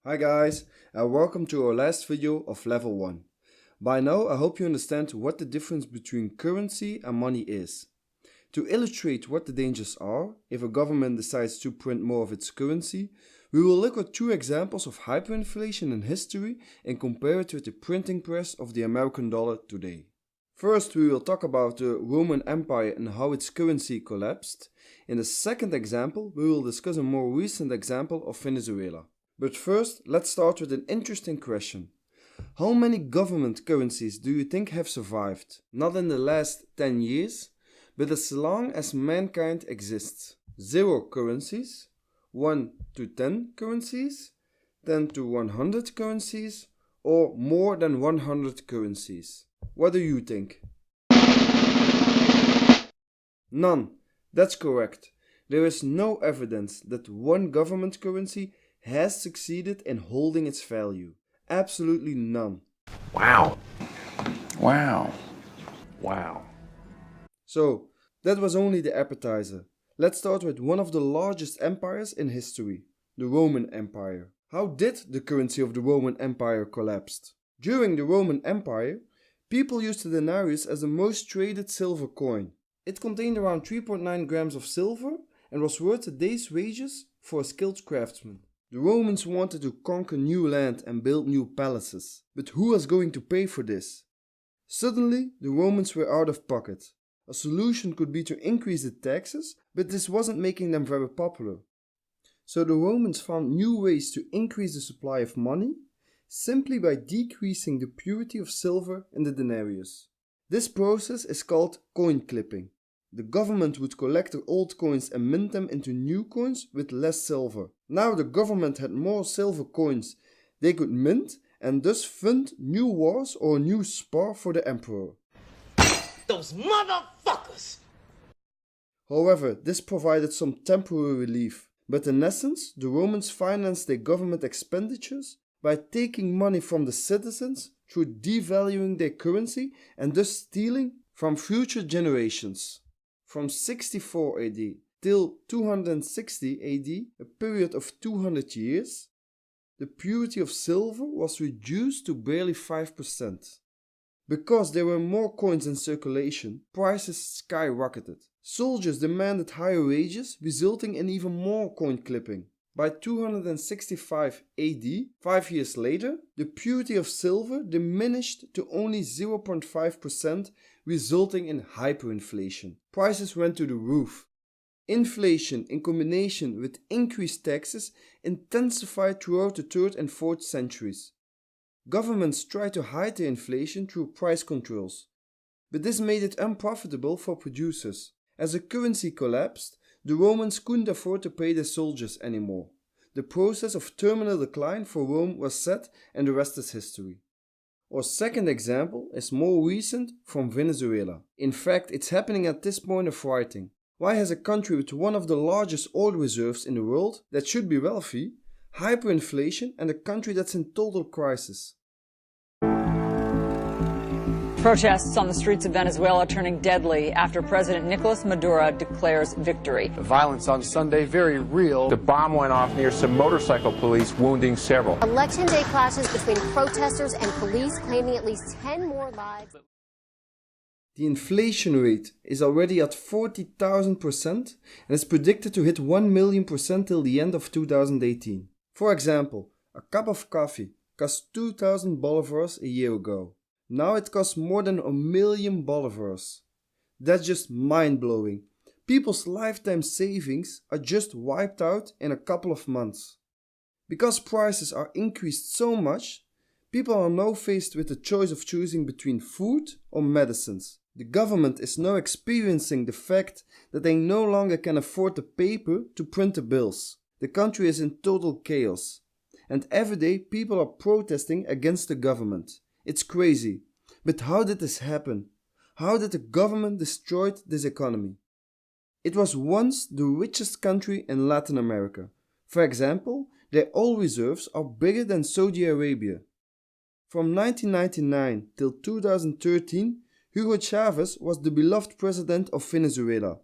Hi guys, and welcome to our last video of level 1. By now I hope you understand what the difference between currency and money is. To illustrate what the dangers are if a government decides to print more of its currency, we will look at two examples of hyperinflation in history and compare it with the printing press of the American dollar today. First, we will talk about the Roman Empire and how its currency collapsed. In the second example, we will discuss a more recent example of Venezuela. But first, let's start with an interesting question. How many government currencies do you think have survived? Not in the last 10 years, but as long as mankind exists. 0 currencies, 1 to 10 currencies, 10 to 100 currencies, or more than 100 currencies. What do you think? None. That's correct. There is no evidence that one government currency has succeeded in holding its value. Absolutely none. Wow. So, that was only the appetizer. Let's start with one of the largest empires in history, the Roman Empire. How did the currency of the Roman Empire collapse? During the Roman Empire, people used the denarius as the most traded silver coin. It contained around 3.9 grams of silver and was worth a day's wages for a skilled craftsman. The Romans wanted to conquer new land and build new palaces. But who was going to pay for this? Suddenly, the Romans were out of pocket. A solution could be to increase the taxes, but this wasn't making them very popular. So the Romans found new ways to increase the supply of money simply by decreasing the purity of silver in the denarius. This process is called coin clipping. The government would collect the old coins and mint them into new coins with less silver. Now the government had more silver coins they could mint and thus fund new wars or a new spar for the emperor. Those motherfuckers! However, this provided some temporary relief, but in essence, the Romans financed their government expenditures by taking money from the citizens through devaluing their currency and thus stealing from future generations. From 64 AD till 260 AD, a period of 200 years, the purity of silver was reduced to barely 5%. Because there were more coins in circulation, prices skyrocketed. Soldiers demanded higher wages, resulting in even more coin clipping. By 265 AD, 5 years later, the purity of silver diminished to only 0.5%, resulting in hyperinflation. Prices went to the roof. Inflation in combination with increased taxes intensified throughout the 3rd and 4th centuries. Governments tried to hide the inflation through price controls, but this made it unprofitable for producers. As the currency collapsed, the Romans couldn't afford to pay their soldiers anymore. The process of terminal decline for Rome was set and the rest is history. Our second example is more recent from Venezuela. In fact, it's happening at this point of writing. Why has a country with one of the largest oil reserves in the world, that should be wealthy, hyperinflation, and a country that's in total crisis? Protests on the streets of Venezuela turning deadly after President Nicolas Maduro declares victory. The violence on Sunday, very real. The bomb went off near some motorcycle police, wounding several. Election day clashes between protesters and police claiming at least 10 more lives. The inflation rate is already at 40,000% and is predicted to hit 1,000,000% till the end of 2018. For example, a cup of coffee cost 2,000 bolivars a year ago. Now it costs more than 1,000,000 bolivars. That's just mind-blowing. People's lifetime savings are just wiped out in a couple of months. Because prices are increased so much, people are now faced with the choice of choosing between food or medicines. The government is now experiencing the fact that they no longer can afford the paper to print the bills. The country is in total chaos. And every day people are protesting against the government. It's crazy. But how did this happen? How did the government destroy this economy? It was once the richest country in Latin America. For example, their oil reserves are bigger than Saudi Arabia. From 1999 till 2013, Hugo Chavez was the beloved president of Venezuela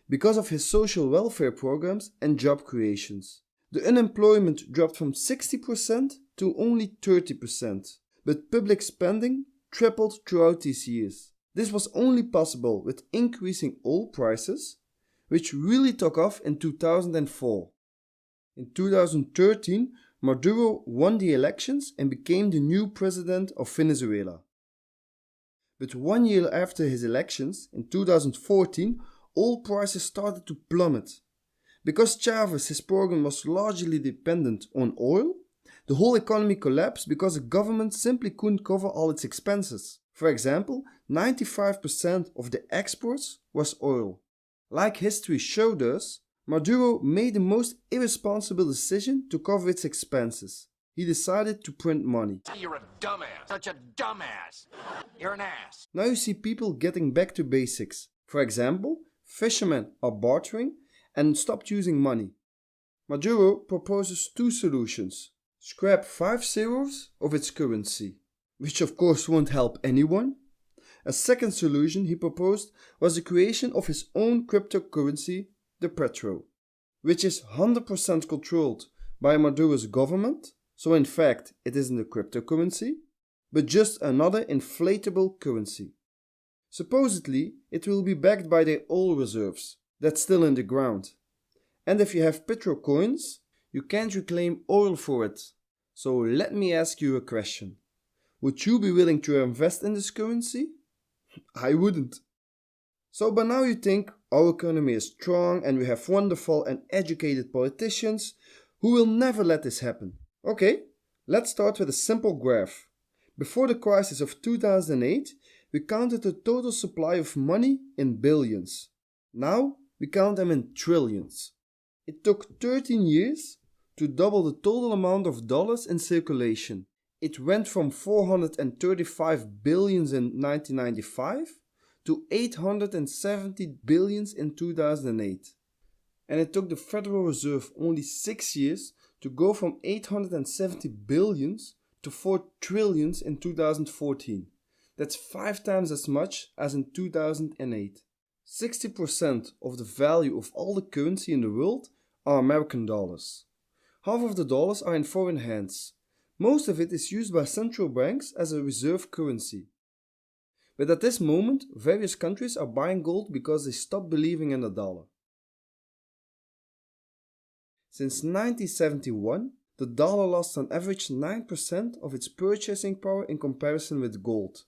because of his social welfare programs and job creations. The unemployment dropped from 60% to only 30%, but public spending tripled throughout these years. This was only possible with increasing oil prices, which really took off in 2004. In 2013, Maduro won the elections and became the new president of Venezuela. But 1 year after his elections, in 2014, oil prices started to plummet. Because Chavez, his program was largely dependent on oil, the whole economy collapsed because the government simply couldn't cover all its expenses. For example, 95% of the exports was oil. Like history showed us, Maduro made the most irresponsible decision to cover its expenses. He decided to print money. You're a dumbass. Such a dumbass. You're an ass. Now you see people getting back to basics. For example, fishermen are bartering and stopped using money. Maduro proposes two solutions. Scrap 5 zeros of its currency, which of course won't help anyone. A second solution he proposed was the creation of his own cryptocurrency, the petro, which is 100% controlled by Maduro's government, so in fact it isn't a cryptocurrency, but just another inflatable currency. Supposedly it will be backed by their oil reserves, that's still in the ground. And if you have petro coins, you can't reclaim oil for it. So let me ask you a question. Would you be willing to invest in this currency? I wouldn't. So by now you think our economy is strong and we have wonderful and educated politicians who will never let this happen. Okay, let's start with a simple graph. Before the crisis of 2008, we counted the total supply of money in billions. Now we count them in trillions. It took 13 years to double the total amount of dollars in circulation. It went from 435 billions in 1995 to 870 billions in 2008. And it took the Federal Reserve only 6 years to go from 870 billions to 4 trillions in 2014. That's 5 times as much as in 2008. 60% of the value of all the currency in the world are American dollars. Half of the dollars are in foreign hands. Most of it is used by central banks as a reserve currency. But at this moment, various countries are buying gold because they stopped believing in the dollar. Since 1971, the dollar lost on average 9% of its purchasing power in comparison with gold.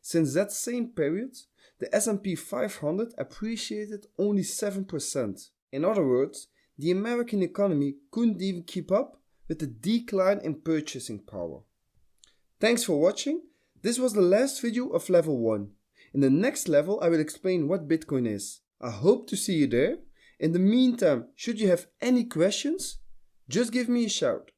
Since that same period, the S&P 500 appreciated only 7%. In other words, the American economy couldn't even keep up with the decline in purchasing power. Thanks for watching. This was the last video of level 1. In the next level I will explain what Bitcoin is. I hope to see you there. In the meantime, should you have any questions, just give me a shout.